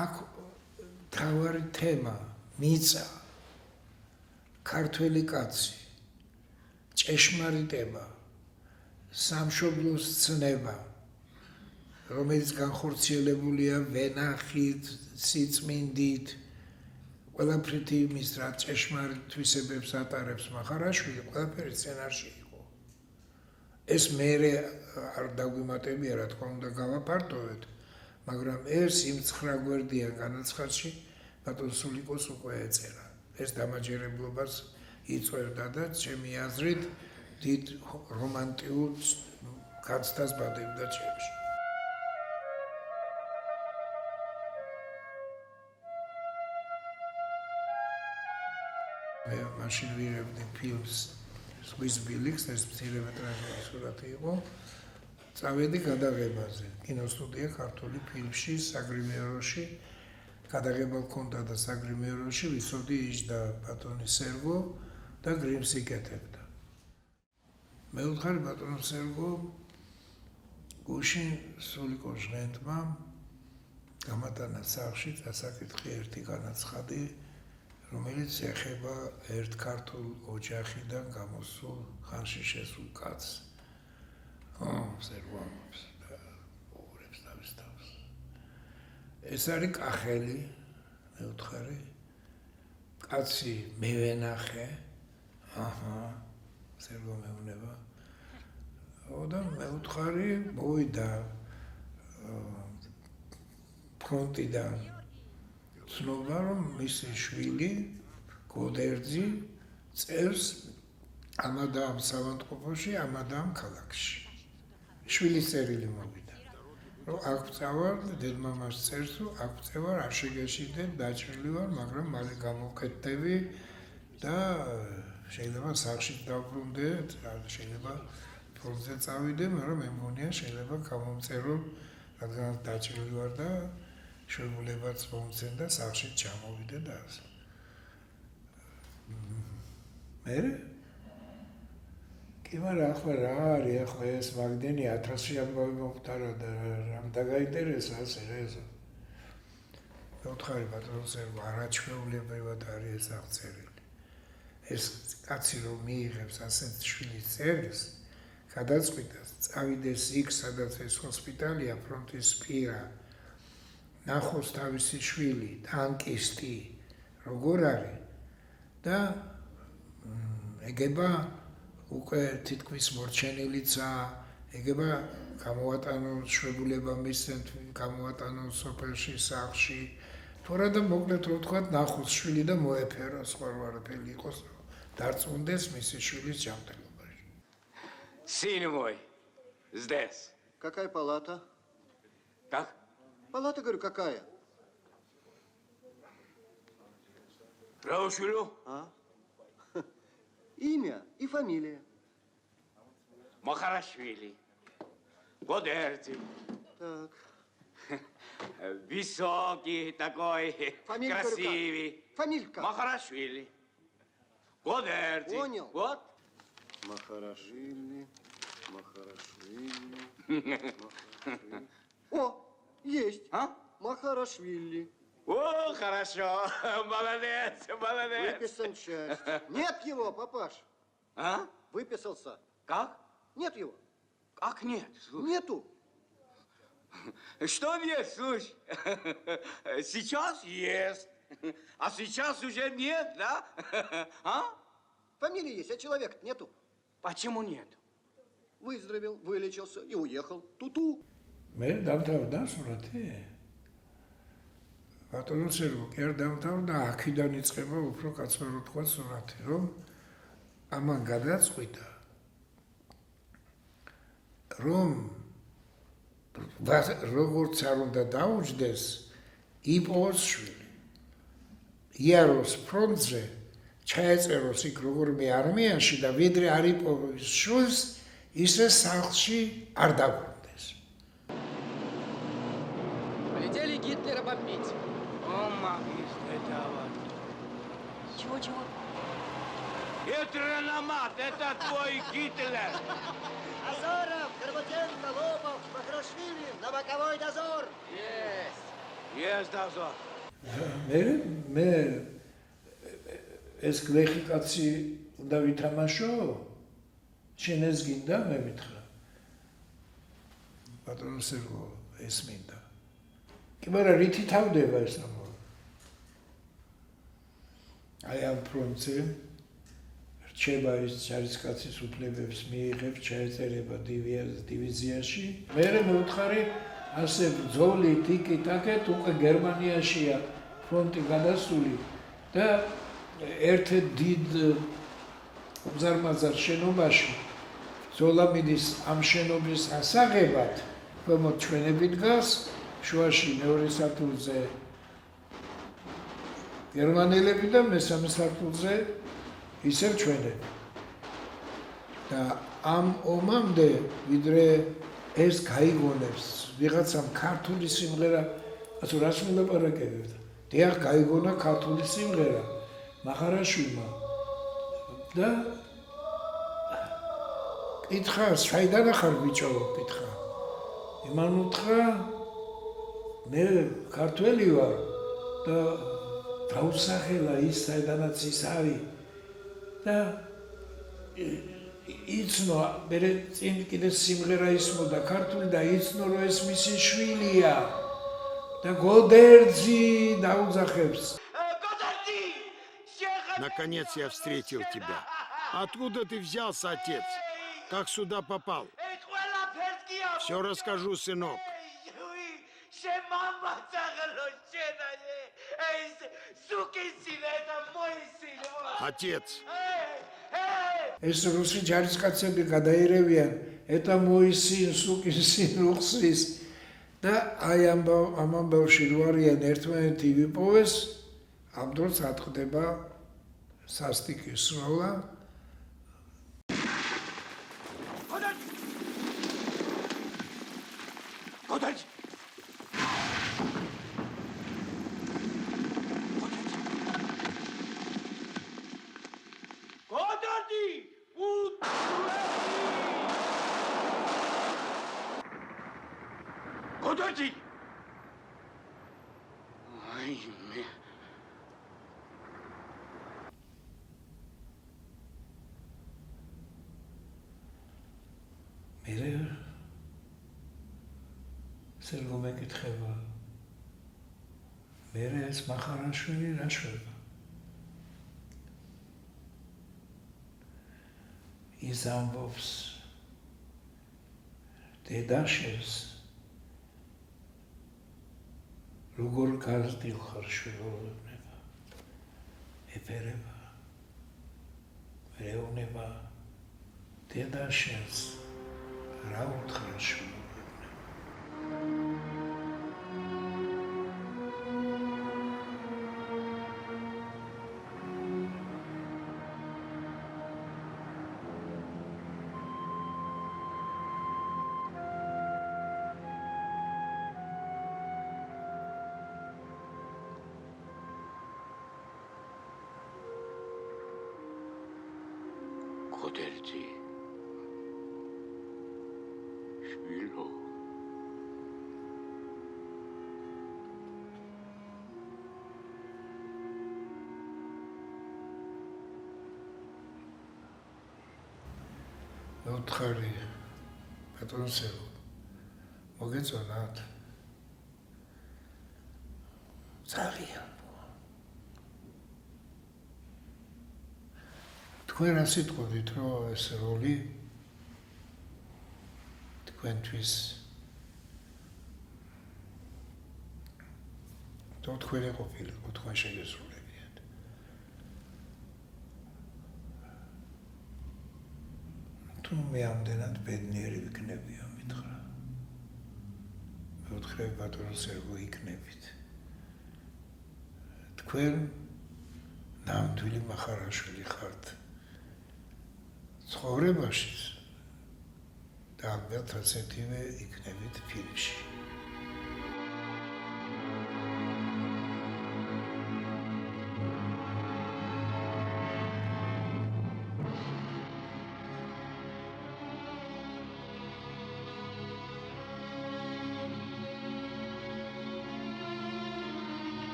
აქ თავარი თემა მიწა ქართველი კაცი ჭეშმარიტება სამშობლოს ცნება რომელიც განხორციელებულია ვენახით სიწმინდით ყველაფრით იმის რა ჭეშმარიტ თვისებებს ატარებს მახარაშვილი ყველაფერი სცენარში იყო ეს მე არ დაგვიმატებია რა თქმა უნდა გავაფართოვეთ მაგრამ ეს იმ 9 გვერდიან განაცხადში ბატონ სულიკოს უკვე ეწერა ეს დამაჯერებლობას იწვევდა და ჩემი აზრით დიდ რომანტიულ განცდას ბადებდა ჩემში მე მაშინ ვიღებდი ფილმს ზღვის ბილიქს ეს მცირემეტრაჟიანი სურათი იყო წავედი გადაღებაზე კინოსტუდია ქართული ფილმში საგრიმეროში გადაღება ჰქონდა და საგრიმეროში ვიცოდი იჯდა ბატონი სერგო და გრიმს იკეთებდა მე ვთხარი ბატონო სერგო გუშინ სულიკო ჟღენტმა გამატანა სახლში დასაკითხი ერთი განაცხადი რომელიც ეხება ერთ ქართულ ოჯახიდან გამოსულ ხანში შესულ კაცს სერვამობს და უღურებს თავის თავს ეს არის კახელი მე ვთხარი კაცი მე ვენახე სერგო მეუბნება და მე ვთხარი მოვიდა ფრონტიდან ცნობა რომ მისი შვილი გოდერძი წერს ამადამ სამანტყოფოში ამადამ ქალაქში შვილის წერილი მოვიდა რომ აქ წავარ დედმამას წერს რომ აქ წევარ არ შეგეშინდებ დაჭრილი ვარ მაგრამ მალე გამოვკეთდები და შეიძლება სახლში დავბრუნდე შეიძლება ფონზე წავიდე მაგრამ მე მგონია შეიძლება გამომწერო რადგან დაჭრილი ვარ და შევულებაც მომცენ და სახლში ჩამოვიდე და ასე მე კი მაგრამ ახლა რა არის ახლა ეს მაგდენი 1000-ში ამბავი მომხდარა და რამ დაგაინტერესა ასე რეზო მე ვთხარი ბატონო სერგო არაჩვეულებრივად არის ეს აღწერილი ეს კაცი რომ მიიღებს ასეთ შვილის წერილს გადაწყვიტა წავიდეს იქ სადაც ეს ჰოსპიტალია ფრონტის პირა ნახოს თავისი შვილი ტანკისტი როგორ არის და ეგება უკვე თითქმის მორჩენილიცა ეგება გამოვატანო შვებულება მისცენ გამოვატანო სოფელში სახლში თორე და მოკლედ რო თქვა ნახოს შვილი და მოეფეროს ყველაფერი იყოს დარწმუნდეს მისი შვილის ჯანმრთელობაში Сын мой здесь Какая палата? Как? Палата, говорю, какая? Раушилю? А? Имя и фамилия. Махарашвили. Годерти. Так. Высокий такой, Фамилия красивый. Фамилька. Махарашвили. Годерти. Понял. Вот. Махарашвили. О, есть. А? Махарашвили. О, хорошо. Молодец, молодец. Выписан часть. Нет его, папаш. А? Выписался. Как? Нет его. Как нет? Слушай. Нету. Что нет, слушай? Сейчас есть, а сейчас уже нет, да? А? Фамилия есть, а человека нету. Почему нет? Выздоровел, вылечился и уехал. Ту-ту. მე დავთავრდა სურათი ბატონო სერგო კი არ დავთავრდა აქედან იწყება უფრო კაცმა რო თქვა სურათი რომ ამან გადაწყვიტა რომ როგორც არ უნდა დაუჯდეს იპოვოს შვილი იაროს ფრონტზე ჩაეწეროს იქ როგორმე არმიაში და ვიდრე არ იპოვოს შვილს ისე სახლში არ დაბრუნდეს Полетели Гитлера бомбить. О, магис, это вот. Чего? Это Реномат, это твой Гитлер. Азаров, Горбатенко, Лобов, Махарашвили на боковой дозор. Есть. Yes, Dazor. მე ეს გლეხი კაცი უნდა ვითამაშო? შენ ეს გინდა, მე მითხრა. ბატონო სერგო, ეს მინდა. კი, მაგრამ რითი თავდება ეს ამბავი? აი ამ ფრონტზე რჩება ის ჯარისკაცის უფლებებს მიიღებს, ჩაეწერება დივიზიაში. მერე მეუთხარი ასე ბრძოლი ტიკი-ტაკეთ უკვე გერმანიაშია ფრონტი გადასული და ერთ დიდ უზარმაზარ შენობაში ბრძოლა მიდის ამ შენობის ასაღებად, ქვემოთ ჩვენები დგას, შუაში მეორე სართულზე გერმანელები და მესამე სართულზე ისევ ჩვენები. და ამ ომამდე ვიდრე ეს გაიგონებს ვიღაცამ ქართული სიმღერა, ასე რას მოლაპარაკებდა? დიახ, გაიგონა ქართული სიმღერა მახარაშვილმა და კითხა, საიდან ახარ ბიჭო, კითხა. იმან უთხრა, მე ქართველი ვარ და დაუსახელა ის საიდანაც ის არის და იცნო, მე წინ კიდე სიმღერა ისმოდა ქართული და იცნო, რომ ეს მისი შვილია და გოდერძი დაუძახებს. Наконец я встретил тебя. Откуда ты взялся, отец? Как сюда попал? Все расскажу, сынок. Отец. ეს რუსი ჯარისკაცები გადაერევიან, ეტა მოისინ, სუკისინ, უხსის და აი ამ ამბავში რო არიან ერთმანეთი ვიპოვეს, ამ დროს ატყდება სასტიკის სროლა. Подожди! Подожди! Ай, мне... მერე სერგო მეკითხება, მერე ეს მახარაშვილი რა შვება? ის ამბობს დედაშენს როგორ გარდილ ხარ შვილოვნება, ეფერება, რეუნება დედაშენს რა უთხრა შვილოვნება. Кодерти. Швило. უთხარი ბატონსეო, მოგეწონათ? ძალიან. თქვენ რა სიტყვით, რომ ეს როლი თქვენთვის თქვენი ყოფილიყო, თქვენ შეგესრულებიათ. თუ მე ამდენად ბედნიერი ვიქნებია, მითხრა. მეუთხრები ბატონო სერგო იქნებით. თქვენ ნამდვილი მახარაშვილი ხართ. ცხოვრებაში და ალბათ ასეთივე იქნებით ფილმში.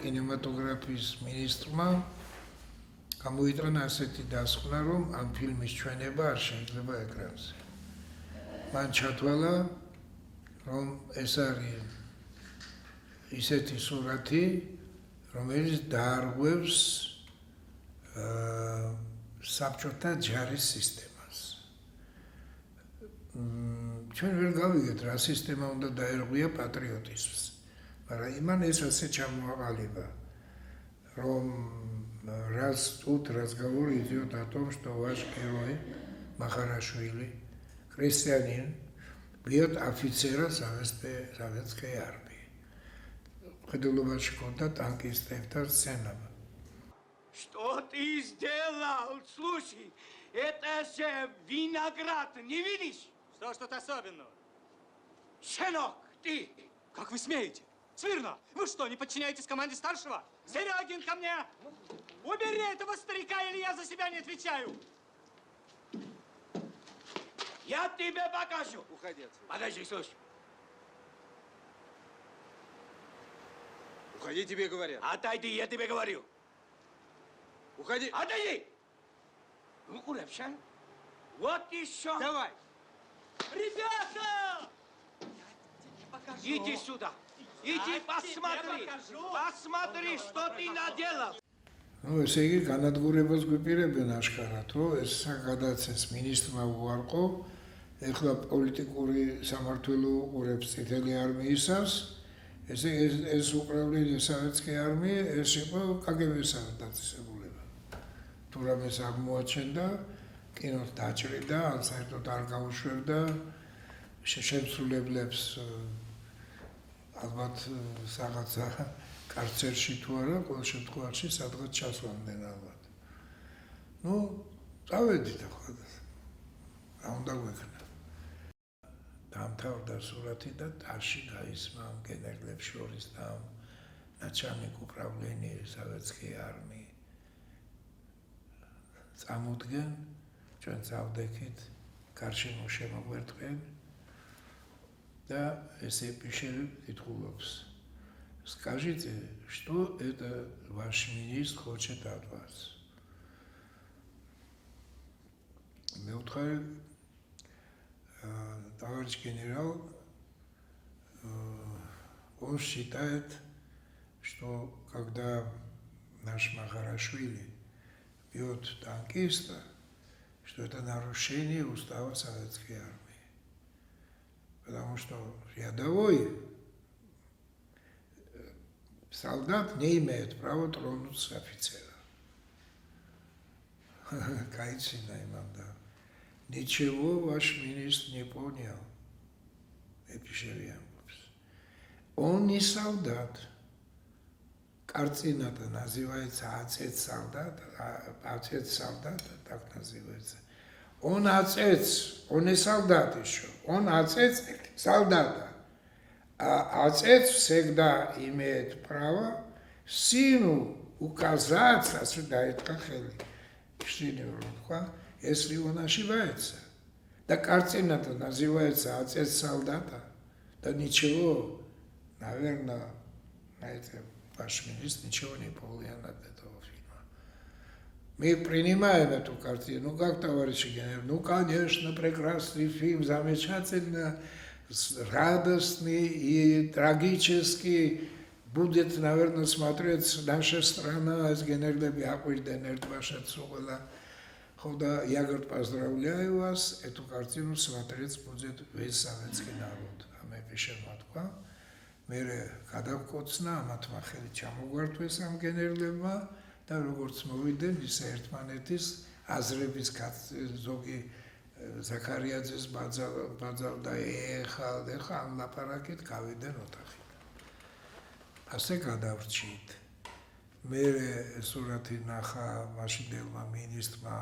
კინემატოგრაფიის მინისტრმა გამოიტანა ასეთი დასკვნა, რომ ამ ფილმის ჩვენება არ შეიძლება ეკრანზე. მან ჩათვალა, რომ ეს არის ისეთი სურათი, რომელიც დაარღვევს საბჭოთა ჯარის სისტემას. ჩვენ ვერ გავიგეთ, რა სისტემა უნდა დაერღვია პატრიოტიზმს, მაგრამ იმან ეს ასე ჩამოაყალიბა, რომ раз тут разговор идет о том, что ваш герой Махарашвили, крестьянин, бьет офицера советской армии. Ხედულობაში ჰქონდა ტანკისტებთან სცენა. Что ты сделал? Слушай, это же виноград, не видишь? Что ж тут особенного? Щенок, ты! Как вы смеете? Смирно! Вы что, не подчиняетесь команде старшего? Серегин, ко мне! Убери этого старика, или я за себя не отвечаю! Я тебе покажу! Уходи отсюда. Подожди, слушай. Уходи, тебе говорят. Отойди, я тебе говорю. Уходи. Отойди! Ну, Куревшан, вот еще. Давай. Ребята! Покажу. Иди сюда. Иди посмотри. Посмотри, что ты наделал. Ну, ესე იგი განადგურებას გვიპირებენ აშკარად, რომ ეს გადაცეს მინისტრმა უარყო, ეხლა პოლიტიკური სამმართველო უყურებს წითელი არმიისას, ეს უკრაინის სავეტსკი არმია, ეს იყო კგბ-სა დაწესებულება. თუ რამეს აღმოაჩენდა, კინოს დაჭრიდა, ან საერთოდ არ გაუშვებდა შემსრულებლებს ალბათ რაღაცა კარცერში თუ არა, ყოველ შემთხვევაში სადღაც ჩასვამდნენ ალბათ. Ну, წავედით ახლა. რა უნდა გვექნა? დამთავრდა სურათი და ტაში გაისმა ამ გენერლებს შორის და ამ начальник управления советской армии. წამოდგენ, ჩვენ წავდექით, გარშემო შემოგვერტყენ და ესე пишет კითხულობს. Скажите, что это ваш министр хочет от вас? Товарищ генерал, он считает, что когда наш Махарашвили бьет танкиста, что это нарушение устава советской армии. Потому что рядовой солдат не имеет права тронуть офицера. Кайцина имам, да. Ничего ваш министр не понял. Он не солдат. Картина-то называется «Отец солдата», «Отец солдата», так называется. Он отец, он не солдат еще. Он отец солдата. А отец всегда имеет право сыну указать, осуждает Кахели, если он ошибается. Да картина-то называется «Отец солдата». Да ничего, наверное, знаете, ваш министр ничего не повлиял от этого фильма. Мы принимаем эту картину. Ну как, товарищи генерал? Ну, конечно, прекрасный фильм, замечательно. Радостный и трагический будет, наверное, смотреть наша страна с генералами Аквильденер, ваша Цугала. Хода, я, говорит, поздравляю вас, эту картину смотреть будет весь советский народ. А мы пишем Москва. Мере, когда вкусна, аматма хели ჩამოგვართვეს ამ გენერლებმა და როგორც მოვიდნენ ის ერთმანეთის აზრების ზოგი ზაქარიაძეს ბაძავდა ეხლა ამ ლაპარაკით გავიდნენ ოთახიდან. ასე გადავრჩით. მე სურათი ნახა მაშინდელმა მინისტრმა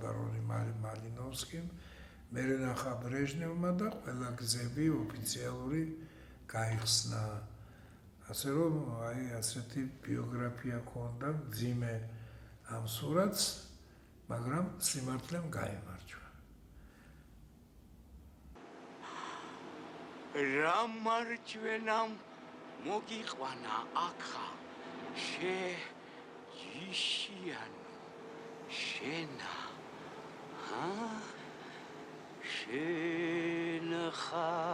ბარონი მალინოვსკიმ, მე ნახა ბრეჟნევმა და ყველა გზები ოფიციალური გაიხსნა. ასე რომ აი ასეთი ბიოგრაფია ქონდა ძიმე ამ სურათს, მაგრამ სიმართლემ გაიმარჯვა. რა მარჯვენამ მოგიყვანა აქა შეჯიშიან შენა შენ ხარ